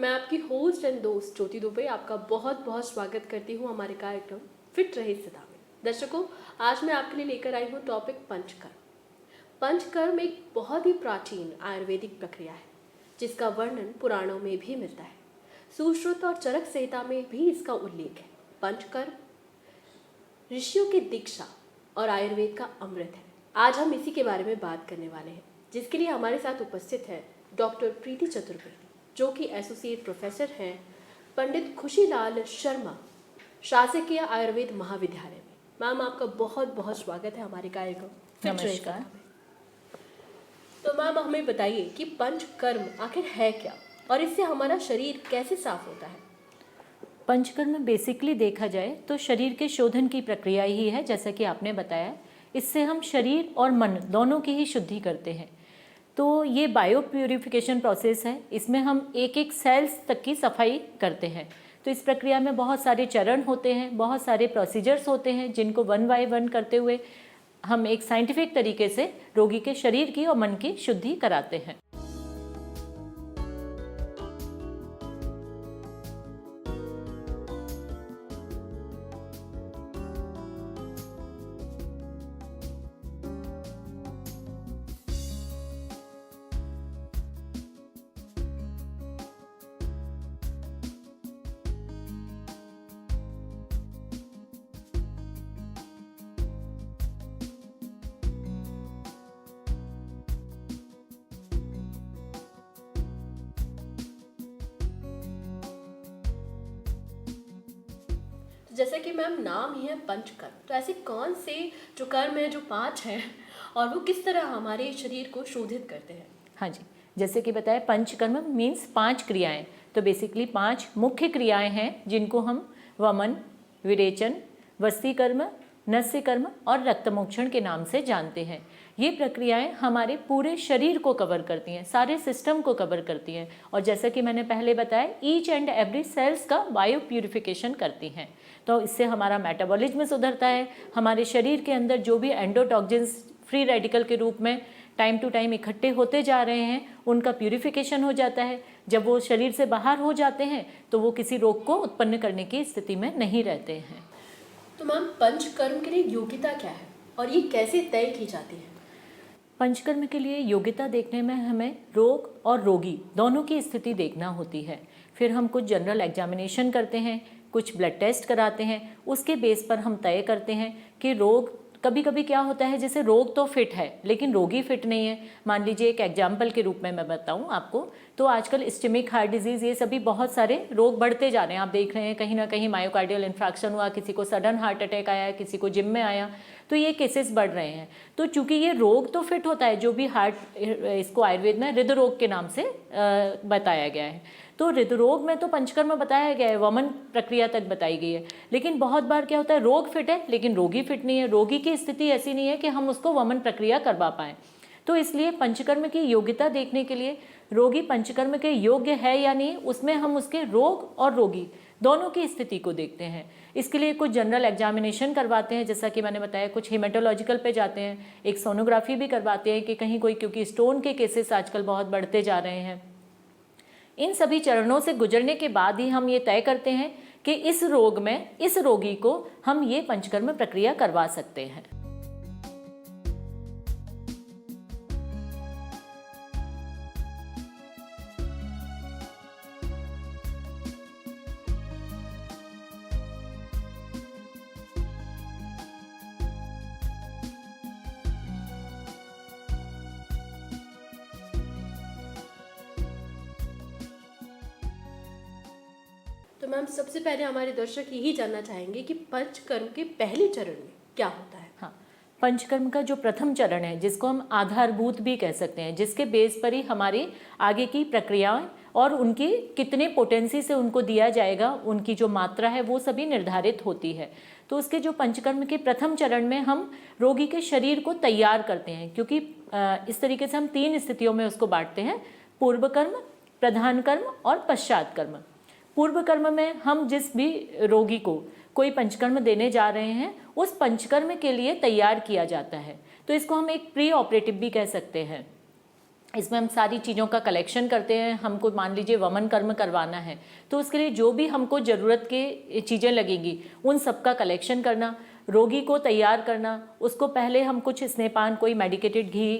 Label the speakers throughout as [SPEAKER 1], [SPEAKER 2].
[SPEAKER 1] मैं आपकी host and दोस्त ज्योति दुबे आपका बहुत बहुत स्वागत करती हूँ हमारे कार्यक्रम फिट रहे सदा में। दर्शकों, आज मैं आपके लिए लेकर आई हूँ टॉपिक पंचकर्म। पंचकर्म एक बहुत ही प्राचीन आयुर्वेदिक प्रक्रिया है जिसका वर्णन पुराणों में भी मिलता है। सुश्रुत और चरक संहिता में भी इसका उल्लेख है। पंचकर्म ऋषियों की दीक्षा और आयुर्वेद का अमृत है। आज हम इसी के बारे में बात करने वाले हैं, जिसके लिए हमारे साथ उपस्थित है डॉक्टर प्रीति चतुर्वेदी, जो कि एसोसिएट प्रोफेसर हैं पंडित खुशीलाल शर्मा शासकीय आयुर्वेद महाविद्यालय में। मैम, आपका बहुत बहुत स्वागत है हमारे कार्यक्रम।
[SPEAKER 2] नमस्कार।
[SPEAKER 1] तो मैम, हमें बताइए कि पंचकर्म आखिर है क्या और इससे हमारा शरीर कैसे साफ होता है?
[SPEAKER 2] पंचकर्म बेसिकली देखा जाए तो शरीर के शोधन की प्रक्रिया ही है, जैसा कि आपने बताया। इससे हम शरीर और मन दोनों की ही शुद्धि करते हैं। तो ये बायो प्यूरिफिकेशन प्रोसेस है। इसमें हम एक एक सेल्स तक की सफाई करते हैं। तो इस प्रक्रिया में बहुत सारे चरण होते हैं, बहुत सारे प्रोसीजर्स होते हैं, जिनको वन बाय वन करते हुए हम एक साइंटिफिक तरीके से रोगी के शरीर की और मन की शुद्धि कराते हैं।
[SPEAKER 1] जैसे कि मैम नाम ही है पंचकर्म, तो ऐसे कौन से जो कर्म है, जो 5 हैं, और वो किस तरह हमारे शरीर को शोधित करते हैं?
[SPEAKER 2] हाँ जी, जैसे कि बताया, पंचकर्म मीन्स 5 क्रियाएं। तो बेसिकली 5 मुख्य क्रियाएं हैं जिनको हम वमन, विरेचन, वस्तीकर्म, नस्यकर्म और रक्तमोक्षण के नाम से जानते हैं। ये प्रक्रियाएं हमारे पूरे शरीर को कवर करती हैं, सारे सिस्टम को कवर करती हैं, और जैसा कि मैंने पहले बताया, ईच एंड एवरी सेल्स का बायो प्यूरिफिकेशन करती हैं। तो इससे हमारा मेटाबॉलिज्म सुधरता है। हमारे शरीर के अंदर जो भी एंडोटॉक्सिन्स फ्री रेडिकल के रूप में टाइम टू टाइम इकट्ठे होते जा रहे हैं, उनका प्यूरिफिकेशन हो जाता है। जब वो शरीर से बाहर हो जाते हैं तो वो किसी रोग को उत्पन्न करने की स्थिति में नहीं रहते हैं।
[SPEAKER 1] तो मैम, पंचकर्म के लिए योग्यता क्या है और ये कैसे तय की जाती है?
[SPEAKER 2] पंचकर्म के लिए योग्यता देखने में हमें रोग और रोगी दोनों की स्थिति देखना होती है। फिर हम कुछ जनरल एग्जामिनेशन करते हैं, कुछ ब्लड टेस्ट कराते हैं। उसके बेस पर हम तय करते हैं कि रोग, कभी कभी क्या होता है, जैसे रोग तो फिट है लेकिन रोगी फिट नहीं है। मान लीजिए, एक एग्जाम्पल के रूप में मैं बताऊं आपको, तो आजकल इस्केमिक हार्ट डिजीज़, ये सभी बहुत सारे रोग बढ़ते जा रहे हैं। आप देख रहे हैं कहीं ना कहीं मायोकार्डियल इन्फ्रैक्शन हुआ, किसी को सडन हार्ट अटैक आया, किसी को जिम में आया, तो ये केसेस बढ़ रहे हैं। तो चूंकि ये रोग तो फिट होता है, जो भी हार्ट, इसको आयुर्वेद में हृदरोग के नाम से बताया गया है। तो हृदरोग में तो पंचकर्म बताया गया है, वमन प्रक्रिया तक बताई गई है। लेकिन बहुत बार क्या होता है, रोग फिट है लेकिन रोगी फिट नहीं है, रोगी की स्थिति ऐसी नहीं है कि हम उसको वमन प्रक्रिया करवा पाएँ। तो इसलिए पंचकर्म की योग्यता देखने के लिए रोगी पंचकर्म के योग्य है या नहीं, उसमें हम उसके रोग और रोगी दोनों की स्थिति को देखते हैं। इसके लिए कुछ जनरल एग्जामिनेशन करवाते हैं, जैसा कि मैंने बताया, कुछ हेमेटोलॉजिकल पे जाते हैं, एक सोनोग्राफी भी करवाते हैं कि कहीं कोई, क्योंकि स्टोन के केसेस आजकल बहुत बढ़ते जा रहे हैं। इन सभी चरणों से गुजरने के बाद ही हम ये तय करते हैं कि इस रोग में इस रोगी को हम ये पंचकर्म प्रक्रिया करवा सकते हैं।
[SPEAKER 1] तो मैम, सबसे पहले हमारे दर्शक यही जानना चाहेंगे कि पंचकर्म के पहले चरण में क्या होता है?
[SPEAKER 2] हाँ, पंचकर्म का जो प्रथम चरण है, जिसको हम आधारभूत भी कह सकते हैं, जिसके बेस पर ही हमारी आगे की प्रक्रियाएं और उनकी कितने पोटेंसी से उनको दिया जाएगा, उनकी जो मात्रा है वो सभी निर्धारित होती है। तो उसके जो पंचकर्म के प्रथम चरण में हम रोगी के शरीर को तैयार करते हैं, क्योंकि इस तरीके से हम 3 स्थितियों में उसको बांटते हैं: पूर्व कर्म, प्रधान कर्म और पश्चात कर्म। पूर्व कर्म में हम जिस भी रोगी को कोई पंचकर्म देने जा रहे हैं, उस पंचकर्म के लिए तैयार किया जाता है। तो इसको हम एक प्री ऑपरेटिव भी कह सकते हैं। इसमें हम सारी चीज़ों का कलेक्शन करते हैं। हमको मान लीजिए वमन कर्म करवाना है तो उसके लिए जो भी हमको ज़रूरत के चीज़ें लगेंगी उन सब का कलेक्शन करना, रोगी को तैयार करना, उसको पहले हम कुछ स्नेहपान, कोई मेडिकेटेड घी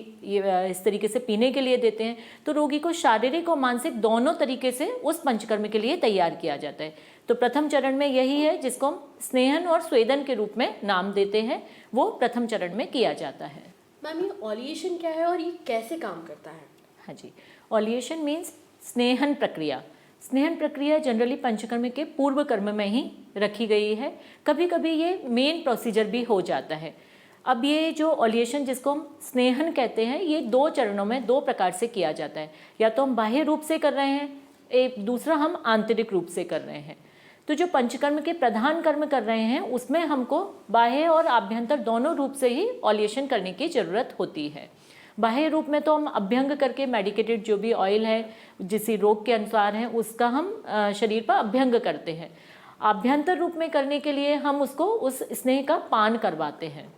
[SPEAKER 2] इस तरीके से पीने के लिए देते हैं। तो रोगी को शारीरिक और मानसिक दोनों तरीके से उस पंचकर्म के लिए तैयार किया जाता है। तो प्रथम चरण में यही है जिसको हम स्नेहन और स्वेदन के रूप में नाम देते हैं, वो प्रथम चरण में किया जाता है।
[SPEAKER 1] मैम, ये ओलिएशन क्या है और ये कैसे काम करता है?
[SPEAKER 2] हाँ जी, ओलिएशन मीन्स स्नेहन प्रक्रिया। स्नेहन प्रक्रिया जनरली पंचकर्म के पूर्व कर्म में ही रखी गई है। कभी कभी ये मेन प्रोसीजर भी हो जाता है। अब ये जो ओलिएशन जिसको हम स्नेहन कहते हैं, ये 2 चरणों में 2 प्रकार से किया जाता है। या तो हम बाह्य रूप से कर रहे हैं, एक दूसरा हम आंतरिक रूप से कर रहे हैं। तो जो पंचकर्म के प्रधान कर्म कर रहे हैं उसमें हमको बाह्य और आभ्यंतर दोनों रूप से ही ओलिएशन करने की ज़रूरत होती है। बाह्य रूप में तो हम अभ्यंग करके मेडिकेटेड जो भी ऑयल है जिस रोग के अनुसार है उसका हम शरीर पर अभ्यंग करते हैं। आभ्यंतर रूप में करने के लिए हम उसको उस स्नेह का पान करवाते हैं।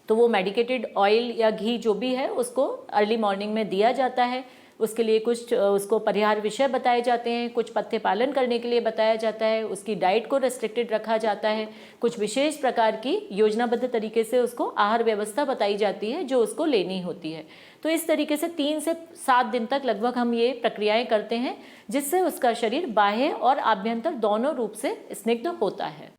[SPEAKER 2] तो वो मेडिकेटेड ऑयल या घी जो भी है उसको अर्ली मॉर्निंग में दिया जाता है। उसके लिए कुछ उसको परिहार विषय बताए जाते हैं, कुछ पथ्य पालन करने के लिए बताया जाता है, उसकी डाइट को रेस्ट्रिक्टेड रखा जाता है, कुछ विशेष प्रकार की योजनाबद्ध तरीके से उसको आहार व्यवस्था बताई जाती है जो उसको लेनी होती है। तो इस तरीके से 3 से 7 दिन तक लगभग हम ये प्रक्रियाएं करते हैं जिससे उसका शरीर बाह्य और आभ्यंतर दोनों रूप से स्निग्ध होता है।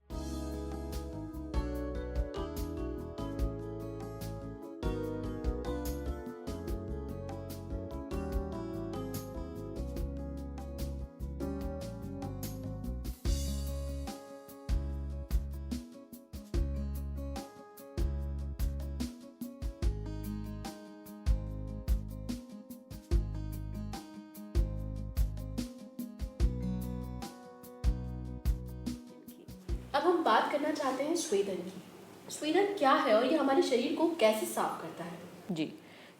[SPEAKER 1] अब हम बात करना चाहते हैं स्वेदन की। स्वेदन क्या है और ये हमारे शरीर को कैसे साफ करता है?
[SPEAKER 2] जी,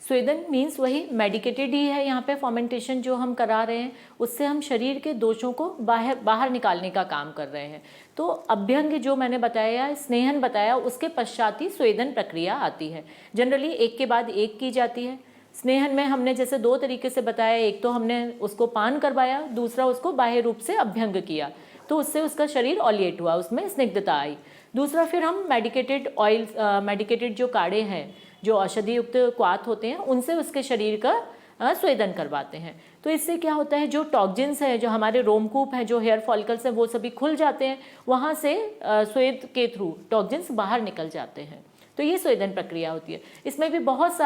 [SPEAKER 2] स्वेदन मीन्स वही मेडिकेटेड ही है। यहाँ पे फर्मेंटेशन जो हम करा रहे हैं उससे हम शरीर के दोषों को बाहर निकालने का काम कर रहे हैं। तो अभ्यंग जो मैंने बताया, स्नेहन बताया, उसके पश्चात ही स्वेदन प्रक्रिया आती है। जनरली एक के बाद एक की जाती है। स्नेहन में हमने जैसे 2 तरीके से बताया, एक तो हमने उसको पान करवाया, दूसरा उसको बाह्य रूप से अभ्यंग किया, तो उससे उसका शरीर ऑलिएट हुआ, उसमें स्निग्धता आई। दूसरा फिर हम मेडिकेटेड ऑयल, मेडिकेटेड जो काढ़े हैं, जो औषधि युक्त क्वाथ होते हैं, उनसे उसके शरीर का स्वेदन करवाते हैं। तो इससे क्या होता है, जो टॉक्सिन्स है, जो हमारे रोमकूप हैं, जो हेयर फॉलिकल्स हैं, वो सभी खुल जाते हैं। वहाँ से स्वेद के थ्रू टॉक्सिन्स बाहर निकल जाते हैं। तो ये स्वेदन प्रक्रिया होती है। इसमें भी बहुत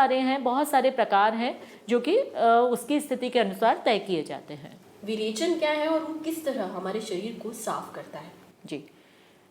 [SPEAKER 2] सारे प्रकार हैं जो कि उसकी स्थिति के अनुसार तय किए जाते हैं।
[SPEAKER 1] विरेचन क्या है और वो किस तरह हमारे शरीर को साफ करता है?
[SPEAKER 2] जी,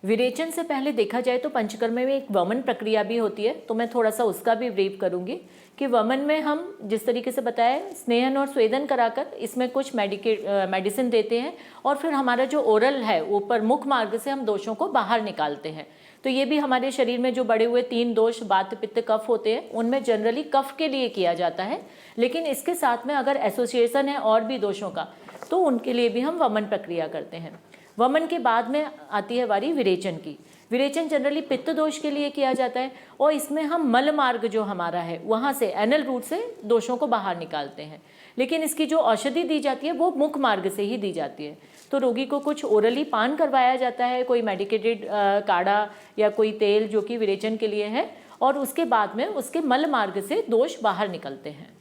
[SPEAKER 2] विरेचन से पहले देखा जाए तो पंचकर्म में एक वमन प्रक्रिया भी होती है, तो मैं थोड़ा सा उसका भी ब्रीफ करूंगी कि वमन में हम जिस तरीके से बताया स्नेहन और स्वेदन कराकर इसमें कुछ मेडिसिन देते हैं और फिर हमारा जो ओरल है ऊपर मुख मार्ग से हम दोषों को बाहर निकालते हैं। तो ये भी हमारे शरीर में जो बड़े हुए 3 दोष वात पित्त कफ होते हैं उनमें जनरली कफ के लिए किया जाता है, लेकिन इसके साथ में अगर एसोसिएशन है और भी दोषों का तो उनके लिए भी हम वमन प्रक्रिया करते हैं। वमन के बाद में आती है बारी विरेचन की। विरेचन जनरली पित्त दोष के लिए किया जाता है और इसमें हम मल मार्ग जो हमारा है वहाँ से एनल रूट से दोषों को बाहर निकालते हैं, लेकिन इसकी जो औषधि दी जाती है वो मुख मार्ग से ही दी जाती है। तो रोगी को कुछ ओरली पान करवाया जाता है, कोई मेडिकेटेड काढ़ा या कोई तेल जो कि विरेचन के लिए है, और उसके बाद में उसके मल मार्ग से दोष बाहर निकलते हैं।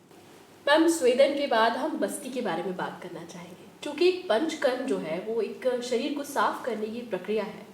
[SPEAKER 1] मैम, स्वेदन के बाद हम बस्ती के बारे में बात करना चाहेंगे, क्योंकि एक पंचकर्म जो है वो एक शरीर को साफ करने की प्रक्रिया है।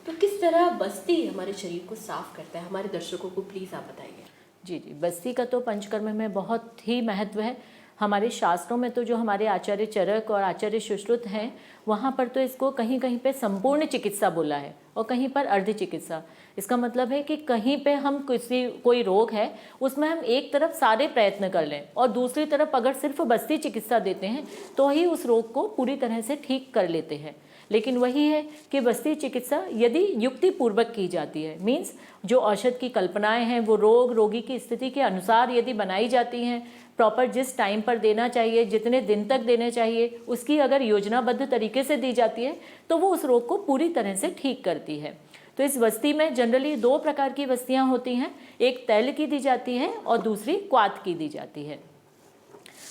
[SPEAKER 1] तो किस तरह बस्ती हमारे शरीर को साफ करता है, हमारे दर्शकों को प्लीज़ आप बताइए।
[SPEAKER 2] जी, बस्ती का तो पंचकर्म में बहुत ही महत्व है। हमारे शास्त्रों में तो जो हमारे आचार्य चरक और आचार्य सुश्रुत हैं वहाँ पर तो इसको कहीं कहीं पे संपूर्ण चिकित्सा बोला है और कहीं पर अर्ध चिकित्सा। इसका मतलब है कि कहीं पे हम कोई रोग है उसमें हम एक तरफ सारे प्रयत्न कर लें और दूसरी तरफ अगर सिर्फ बस्ती चिकित्सा देते हैं तो ही उस रोग को पूरी तरह से ठीक कर लेते हैं। लेकिन वही है कि बस्ती चिकित्सा यदि युक्ति पूर्वक की जाती है, मीन्स जो औषध की कल्पनाएं हैं वो रोगी की स्थिति के अनुसार यदि बनाई जाती हैं, प्रॉपर जिस टाइम पर देना चाहिए, जितने दिन तक देने चाहिए, उसकी अगर योजनाबद्ध तरीके से दी जाती है तो वो उस रोग को पूरी तरह से ठीक करती है। तो इस बस्ती में जनरली 2 प्रकार की बस्तियां होती हैं, एक तैल की दी जाती है और दूसरी क्वाथ की दी जाती है।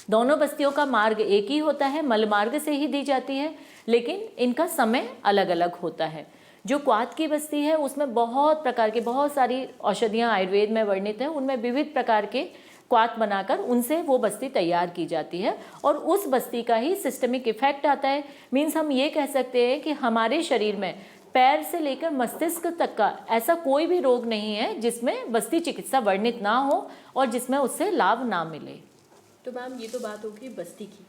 [SPEAKER 2] दोनों बस्तियों का मार्ग एक ही होता है, मल मार्ग से ही दी जाती है, लेकिन इनका समय अलग अलग होता है। जो क्वात की बस्ती है उसमें बहुत प्रकार के, बहुत सारी औषधियाँ आयुर्वेद में वर्णित हैं, उनमें विविध प्रकार के क्वात बनाकर उनसे वो बस्ती तैयार की जाती है और उस बस्ती का ही सिस्टमिक इफेक्ट आता है। मीन्स हम ये कह सकते हैं कि हमारे शरीर में पैर से लेकर मस्तिष्क तक का ऐसा कोई भी रोग नहीं है जिसमें बस्ती चिकित्सा वर्णित ना हो और जिसमें उससे लाभ ना मिले।
[SPEAKER 1] तो मैम ये तो बात होगी बस्ती की,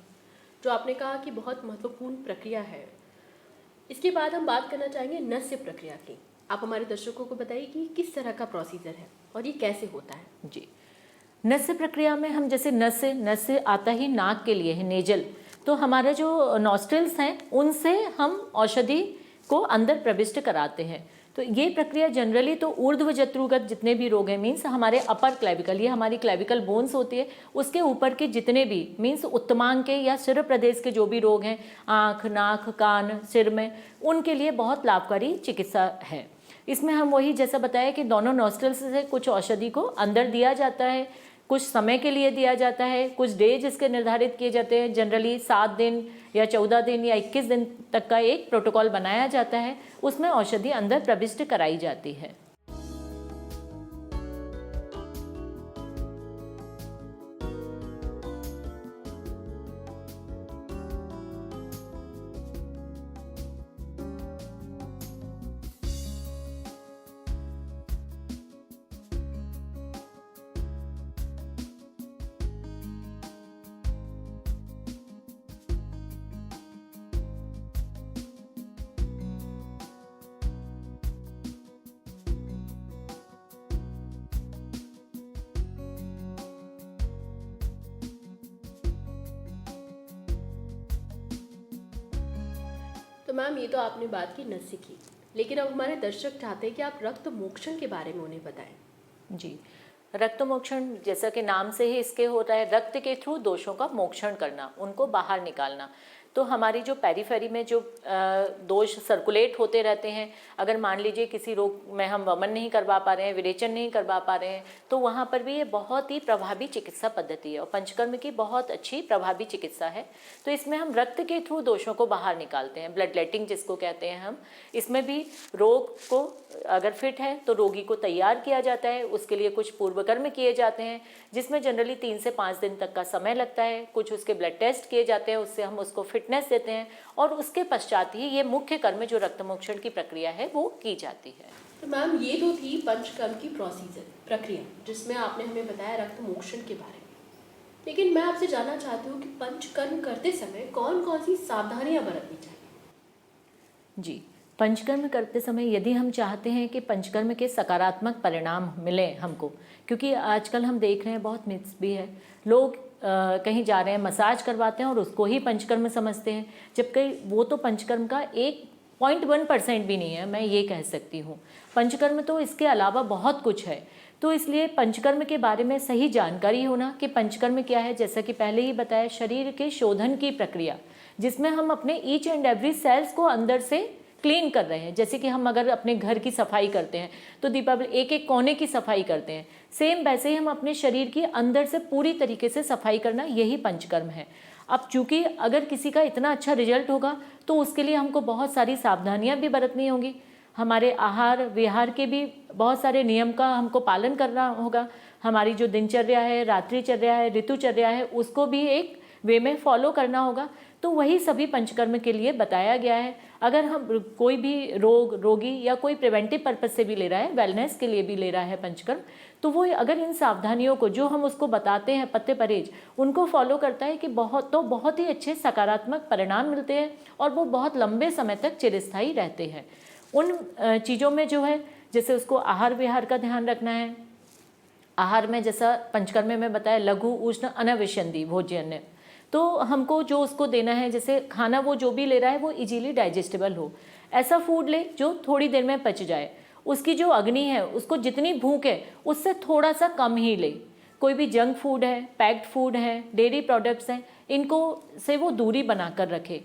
[SPEAKER 1] जो आपने कहा कि बहुत महत्वपूर्ण प्रक्रिया है। इसके बाद हम बात करना चाहेंगे नस्य प्रक्रिया की। आप हमारे दर्शकों को बताइए कि किस तरह का प्रोसीजर है और ये कैसे होता है।
[SPEAKER 2] जी, नस्य प्रक्रिया में हम जैसे नस्य आता ही नाक के लिए है, नेजल, तो हमारा जो नॉस्ट्रिल्स हैं उनसे हम औषधि को अंदर प्रविष्ट कराते हैं। तो ये प्रक्रिया जनरली तो ऊर्ध्व जत्रुगत जितने भी रोग हैं, मीन्स हमारे अपर क्लेविकल, ये हमारी क्लेविकल बोन्स होती है, उसके ऊपर के जितने भी मीन्स उत्तमांग के या सिर प्रदेश के जो भी रोग हैं, आँख, नाक, कान, सिर में, उनके लिए बहुत लाभकारी चिकित्सा है। इसमें हम वही जैसा बताया कि दोनों नॉस्ट्रल्स से कुछ औषधि को अंदर दिया जाता है, कुछ समय के लिए दिया जाता है, कुछ डे जिसके निर्धारित किए जाते हैं, जनरली 7 दिन या 14 दिन या 21 दिन तक का एक प्रोटोकॉल बनाया जाता है, उसमें औषधि अंदर प्रविष्ट कराई जाती है।
[SPEAKER 1] तो मैम ये तो आपने बात की नस्य की, लेकिन अब हमारे दर्शक चाहते हैं कि आप रक्त मोक्षण के बारे में उन्हें बताएं।
[SPEAKER 2] जी, रक्त मोक्षण जैसा कि नाम से ही इसके होता है, रक्त के थ्रू दोषों का मोक्षण करना, उनको बाहर निकालना। तो हमारी जो पेरिफेरी में जो दोष सर्कुलेट होते रहते हैं, अगर मान लीजिए किसी रोग में हम वमन नहीं करवा पा रहे हैं, विरेचन नहीं करवा पा रहे हैं, तो वहाँ पर भी ये बहुत ही प्रभावी चिकित्सा पद्धति है और पंचकर्म की बहुत अच्छी प्रभावी चिकित्सा है। तो इसमें हम रक्त के थ्रू दोषों को बाहर निकालते हैं, ब्लड लेटिंग जिसको कहते हैं हम। इसमें भी रोग को अगर फिट है तो रोगी को तैयार किया जाता है, उसके लिए कुछ पूर्व कर्म किए जाते हैं जिसमें जनरली 3 से 5 दिन तक का समय लगता है। कुछ उसके ब्लड टेस्ट किए जाते हैं, उससे हम उसको फिटनेस देते हैं और उसके पश्चात ही ये मुख्य कर्म जो रक्त मोक्षण की प्रक्रिया है वो की जाती है।
[SPEAKER 1] तो मैम ये तो थी पंचकर्म की प्रोसीजर प्रक्रिया, जिसमें आपने हमें बताया रक्त मोक्षण के बारे में, लेकिन मैं आपसे जानना चाहती हूँ कि पंचकर्म करते समय कौन कौन सी सावधानियां बरतनी चाहिए।
[SPEAKER 2] जी, पंचकर्म करते समय यदि हम चाहते हैं कि पंचकर्म के सकारात्मक परिणाम मिलें हमको, क्योंकि आजकल हम देख रहे हैं बहुत मिथ्स भी है, लोग कहीं जा रहे हैं मसाज करवाते हैं और उसको ही पंचकर्म समझते हैं, जबकि वो तो पंचकर्म का 1.1% भी नहीं है, मैं ये कह सकती हूँ। पंचकर्म तो इसके अलावा बहुत कुछ है। तो इसलिए पंचकर्म के बारे में सही जानकारी होना कि पंचकर्म क्या है, जैसा कि पहले ही बताया, शरीर के शोधन की प्रक्रिया, जिसमें हम अपने ईच एंड एवरी सेल्स को अंदर से क्लीन कर रहे हैं। जैसे कि हम अगर अपने घर की सफाई करते हैं तो दीपावली एक एक कोने की सफाई करते हैं, सेम वैसे ही हम अपने शरीर की अंदर से पूरी तरीके से सफाई करना, यही पंचकर्म है। अब चूंकि अगर किसी का इतना अच्छा रिजल्ट होगा तो उसके लिए हमको बहुत सारी सावधानियां भी बरतनी होंगी, हमारे आहार विहार के भी बहुत सारे नियम का हमको पालन करना होगा, हमारी जो दिनचर्या है, रात्रिचर्या है, ऋतुचर्या है, उसको भी एक वे में फॉलो करना होगा। तो वही सभी पंचकर्म के लिए बताया गया है। अगर हम कोई भी रोगी या कोई प्रिवेंटिव पर्पज से भी ले रहा है, वेलनेस के लिए भी ले रहा है पंचकर्म, तो वो अगर इन सावधानियों को जो हम उसको बताते हैं, पत्ते परहेज, उनको फॉलो करता है कि बहुत ही अच्छे सकारात्मक परिणाम मिलते हैं और वो बहुत लंबे समय तक चिरस्थायी रहते हैं। उन चीज़ों में जो है, जैसे उसको आहार विहार का ध्यान रखना है। आहार में जैसा पंचकर्म में बताया, लघु उष्ण अनविशंदी भोज्य, तो हमको जो उसको देना है, जैसे खाना वो जो भी ले रहा है वो इजीली डाइजेस्टेबल हो, ऐसा फूड ले जो थोड़ी देर में पच जाए। उसकी जो अग्नि है, उसको जितनी भूख है उससे थोड़ा सा कम ही ले। कोई भी जंक फूड है, पैक्ड फूड है, डेयरी प्रोडक्ट्स हैं, इनको से वो दूरी बना कर रखे।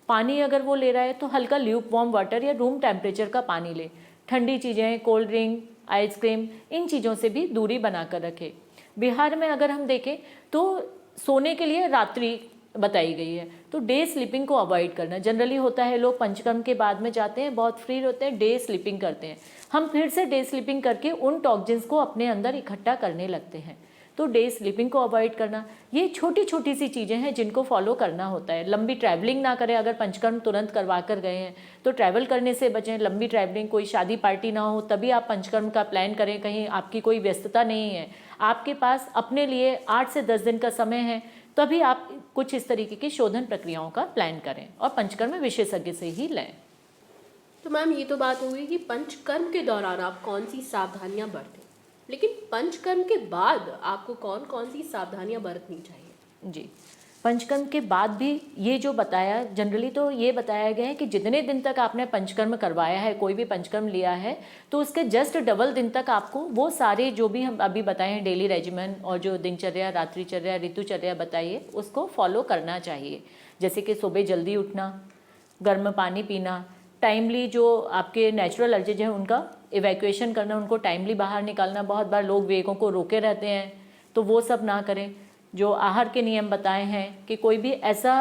[SPEAKER 2] पानी अगर वो ले रहा है तो हल्का ल्यूक वार्म वाटर या रूम टेम्परेचर का पानी ले। ठंडी चीज़ें, कोल्ड ड्रिंक, आइसक्रीम, इन चीज़ों से भी दूरी बना कर रखे। बिहार में अगर हम देखें तो सोने के लिए रात्रि बताई गई है, तो डे स्लीपिंग को अवॉइड करना। जनरली होता है लोग पंचकर्म के बाद में जाते हैं, बहुत फ्री होते हैं, डे स्लीपिंग करते हैं। हम फिर से डे स्लीपिंग करके उन टॉक्सिन्स को अपने अंदर इकट्ठा करने लगते हैं। तो डे स्लीपिंग को अवॉइड करना, ये छोटी छोटी सी चीज़ें हैं जिनको फॉलो करना होता है। लंबी ट्रैवलिंग ना करें, अगर पंचकर्म तुरंत करवा कर गए हैं तो ट्रैवल करने से बचें। लंबी ट्रैवलिंग, कोई शादी पार्टी ना हो तभी आप पंचकर्म का प्लान करें। कहीं आपकी कोई व्यस्तता नहीं है, आपके पास अपने लिए 8 से 10 दिन का समय है, तभी आप कुछ इस तरीके की शोधन प्रक्रियाओं का प्लान करें और पंचकर्म विशेषज्ञ से ही लें।
[SPEAKER 1] तो मैम ये तो बात हो गई कि पंचकर्म के दौरान आप कौन सी सावधानियां बरतें, लेकिन पंचकर्म के बाद आपको कौन कौन सी सावधानियां बरतनी चाहिए?
[SPEAKER 2] जी, पंचकर्म के बाद भी ये जो बताया, जनरली तो ये बताया गया है कि जितने दिन तक आपने पंचकर्म करवाया है, कोई भी पंचकर्म लिया है, तो उसके जस्ट डबल दिन तक आपको वो सारे जो भी हम अभी बताए हैं डेली रेजिमेंट और जो दिनचर्या, रात्रिचर्या, ऋतुचर्या बताइए, उसको फॉलो करना चाहिए। जैसे कि सुबह जल्दी उठना, गर्म पानी पीना, टाइमली जो आपके नेचुरल अर्जेज हैं उनका इवैक्यूएशन करना, उनको टाइमली बाहर निकालना। बहुत बार लोग वेगों को रोके रहते हैं, तो वो सब ना करें। जो आहार के नियम बताए हैं कि कोई भी ऐसा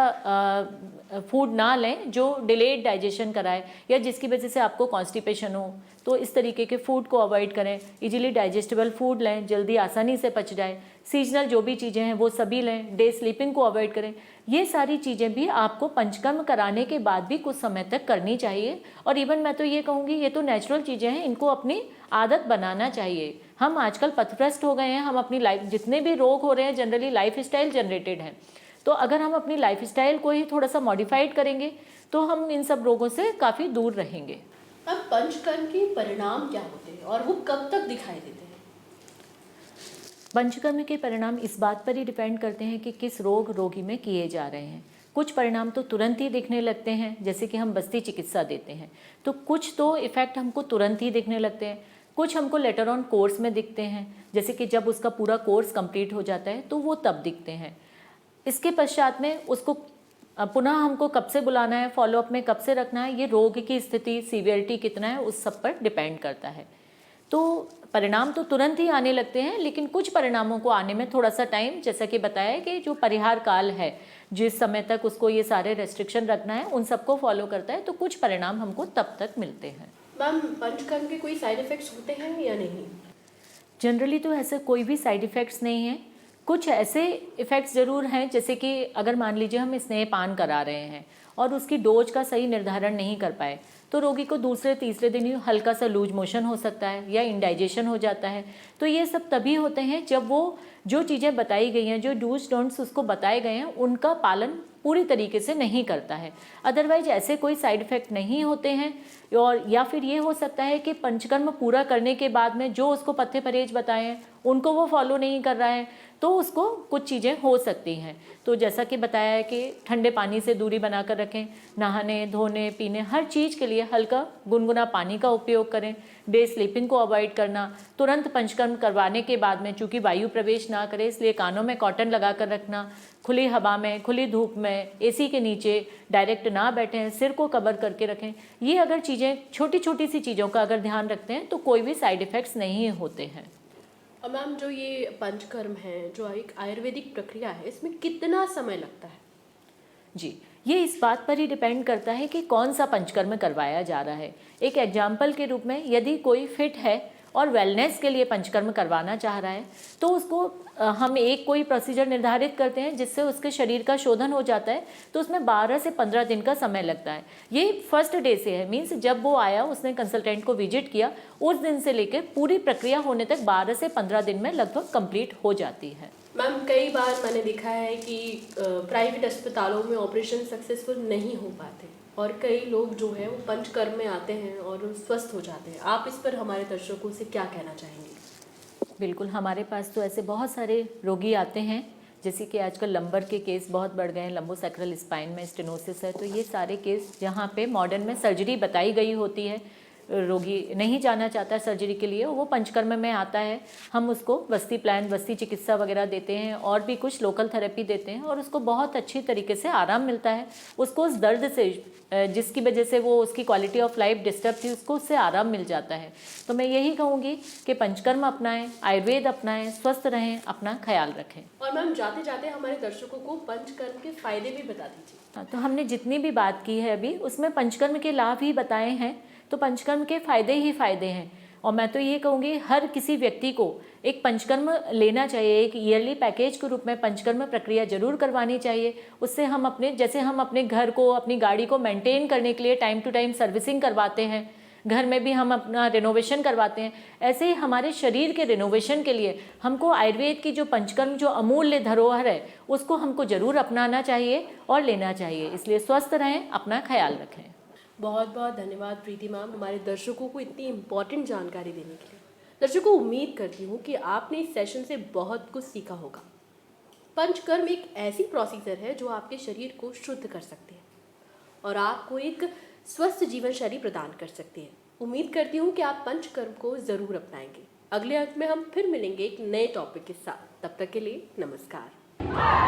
[SPEAKER 2] फूड ना लें जो डिलेड डाइजेशन कराए या जिसकी वजह से आपको कॉन्स्टिपेशन हो, तो इस तरीके के फूड को अवॉइड करें। इजीली डाइजेस्टेबल फूड लें, जल्दी आसानी से पच जाए। सीजनल जो भी चीज़ें हैं वो सभी लें। डे स्लीपिंग को अवॉइड करें। ये सारी चीज़ें भी आपको पंचकर्म कराने के बाद भी कुछ समय तक करनी चाहिए। और इवन मैं तो ये कहूँगी, ये तो नेचुरल चीज़ें हैं, इनको अपनी आदत बनाना चाहिए। हम आजकल पथभ्रष्ट हो गए हैं, हम अपनी लाइफ, जितने भी रोग हो रहे हैं जनरली लाइफ स्टाइल जनरेटेड हैं। तो अगर हम अपनी लाइफ स्टाइल को ही थोड़ा सा मॉडिफाइड करेंगे तो हम इन सब रोगों से काफ़ी दूर रहेंगे।
[SPEAKER 1] अब पंचकर्म के परिणाम क्या होते हैं और वो कब तक दिखाई देते हैं?
[SPEAKER 2] पंचकर्म के परिणाम इस बात पर ही डिपेंड करते हैं कि किस रोगी में किए जा रहे हैं। कुछ परिणाम तो तुरंत ही दिखने लगते हैं, जैसे कि हम बस्ती चिकित्सा देते हैं तो कुछ तो इफ़ेक्ट हमको तुरंत ही दिखने लगते हैं। कुछ हमको लेटर ऑन कोर्स में दिखते हैं, जैसे कि जब उसका पूरा कोर्स कंप्लीट हो जाता है तो वो तब दिखते हैं। इसके पश्चात में उसको पुनः हमको कब से बुलाना है, फॉलोअप में कब से रखना है, ये रोग की स्थिति, सीवियरिटी कितना है, उस सब पर डिपेंड करता है। तो परिणाम तो तुरंत ही आने लगते हैं, लेकिन कुछ परिणामों को आने में थोड़ा सा टाइम, जैसा कि बताया कि जो परिहार काल है, जिस समय तक उसको ये सारे रेस्ट्रिक्शन रखना है, उन सबको फॉलो करता है, तो कुछ परिणाम हमको तब तक मिलते हैं।
[SPEAKER 1] मैम, पंचकर्म के कोई साइड इफ़ेक्ट्स होते हैं या नहीं?
[SPEAKER 2] जनरली तो ऐसे कोई भी साइड इफ़ेक्ट्स नहीं हैं। कुछ ऐसे इफ़ेक्ट्स ज़रूर हैं, जैसे कि अगर मान लीजिए हम स्नेहपान करा रहे हैं और उसकी डोज का सही निर्धारण नहीं कर पाए, तो रोगी को दूसरे तीसरे दिन ही हल्का सा लूज मोशन हो सकता है या इंडाइजेशन हो जाता है। तो ये सब तभी होते हैं जब वो जो चीज़ें बताई गई हैं, जो डूज डोंट्स उसको बताए गए हैं, उनका पालन पूरी तरीके से नहीं करता है। अदरवाइज ऐसे कोई साइड इफ़ेक्ट नहीं होते हैं। और या फिर ये हो सकता है कि पंचकर्म पूरा करने के बाद में जो उसको पथ्य परहेज बताए हैं उनको वो फॉलो नहीं कर रहा है, तो उसको कुछ चीज़ें हो सकती हैं। तो जैसा कि बताया है कि ठंडे पानी से दूरी बनाकर रखें, नहाने, धोने, पीने, हर चीज़ के लिए हल्का गुनगुना पानी का उपयोग करें। डे स्लीपिंग को अवॉइड करना। तुरंत पंचकर्म करवाने के बाद में, चूँकि वायु प्रवेश ना करे इसलिए कानों में कॉटन लगा कर रखना। खुली हवा में, खुली धूप में, एसी के नीचे डायरेक्ट ना बैठें, सिर को कवर करके रखें। ये अगर चीज़ें, छोटी छोटी सी चीज़ों का अगर ध्यान रखते हैं तो कोई भी साइड इफ़ेक्ट्स नहीं होते हैं।
[SPEAKER 1] और मैम, जो ये पंचकर्म है, जो एक आयुर्वेदिक प्रक्रिया है, इसमें कितना समय लगता है?
[SPEAKER 2] जी, ये इस बात पर ही डिपेंड करता है कि कौन सा पंचकर्म करवाया जा रहा है। एक एग्जाम्पल के रूप में, यदि कोई फिट है और वेलनेस के लिए पंचकर्म करवाना चाह रहा है तो उसको हम एक कोई प्रोसीजर निर्धारित करते हैं जिससे उसके शरीर का शोधन हो जाता है, तो उसमें 12 से 15 दिन का समय लगता है। ये फर्स्ट डे से है, मीन्स जब वो आया, उसने कंसल्टेंट को विजिट किया, उस दिन से लेकर पूरी प्रक्रिया होने तक 12 से 15 दिन में लगभग कंप्लीट हो जाती है।
[SPEAKER 1] मैम, कई बार मैंने देखा है कि प्राइवेट अस्पतालों में ऑपरेशन सक्सेसफुल नहीं हो पाते और कई लोग जो है वो पंचकर्म में आते हैं और स्वस्थ हो जाते हैं। आप इस पर हमारे दर्शकों से क्या कहना चाहेंगे?
[SPEAKER 2] बिल्कुल, हमारे पास तो ऐसे बहुत सारे रोगी आते हैं, जैसे कि आजकल लंबर के केस बहुत बढ़ गए हैं, लंबोसैक्रल स्पाइन में स्टेनोसिस है, तो ये सारे केस जहाँ पे मॉडर्न में सर्जरी बताई गई होती है, रोगी नहीं जाना चाहता है सर्जरी के लिए, वो पंचकर्म में आता है। हम उसको वस्ती प्लान, वस्ती चिकित्सा वगैरह देते हैं और भी कुछ लोकल थेरेपी देते हैं और उसको बहुत अच्छी तरीके से आराम मिलता है। उसको उस दर्द से जिसकी वजह से वो उसकी क्वालिटी ऑफ लाइफ डिस्टर्ब थी, उसको उससे आराम मिल जाता है। तो मैं यही कहूँगी कि पंचकर्म अपनाएं, आयुर्वेद अपनाएं, स्वस्थ रहें, अपना ख्याल रखें।
[SPEAKER 1] और मैम जाते जाते हमारे दर्शकों को पंचकर्म के फायदे भी बता दीजिए।
[SPEAKER 2] तो हमने जितनी भी बात की है अभी, उसमें पंचकर्म के लाभ ही बताए हैं, तो पंचकर्म के फायदे ही फायदे हैं। और मैं तो ये कहूँगी हर किसी व्यक्ति को एक पंचकर्म लेना चाहिए, एक ईयरली पैकेज के रूप में पंचकर्म प्रक्रिया जरूर करवानी चाहिए। उससे हम अपने, जैसे हम अपने घर को, अपनी गाड़ी को मेंटेन करने के लिए टाइम टू टाइम सर्विसिंग करवाते हैं, घर में भी हम अपना रिनोवेशन करवाते हैं, ऐसे ही हमारे शरीर के रिनोवेशन के लिए हमको आयुर्वेद की जो पंचकर्म जो अमूल्य धरोहर है उसको हमको ज़रूर अपनाना चाहिए और लेना चाहिए। इसलिए स्वस्थ रहें, अपना ख्याल रखें।
[SPEAKER 1] बहुत बहुत धन्यवाद प्रीति मैम, हमारे दर्शकों को इतनी इम्पोर्टेंट जानकारी देने के लिए। दर्शकों, उम्मीद करती हूँ कि आपने इस सेशन से बहुत कुछ सीखा होगा। पंचकर्म एक ऐसी प्रोसीजर है जो आपके शरीर को शुद्ध कर सकते हैं और आपको एक स्वस्थ जीवन शैली प्रदान कर सकते हैं। उम्मीद करती हूँ कि आप पंचकर्म को ज़रूर अपनाएंगे। अगले अंक में हम फिर मिलेंगे एक नए टॉपिक के साथ। तब तक के लिए नमस्कार।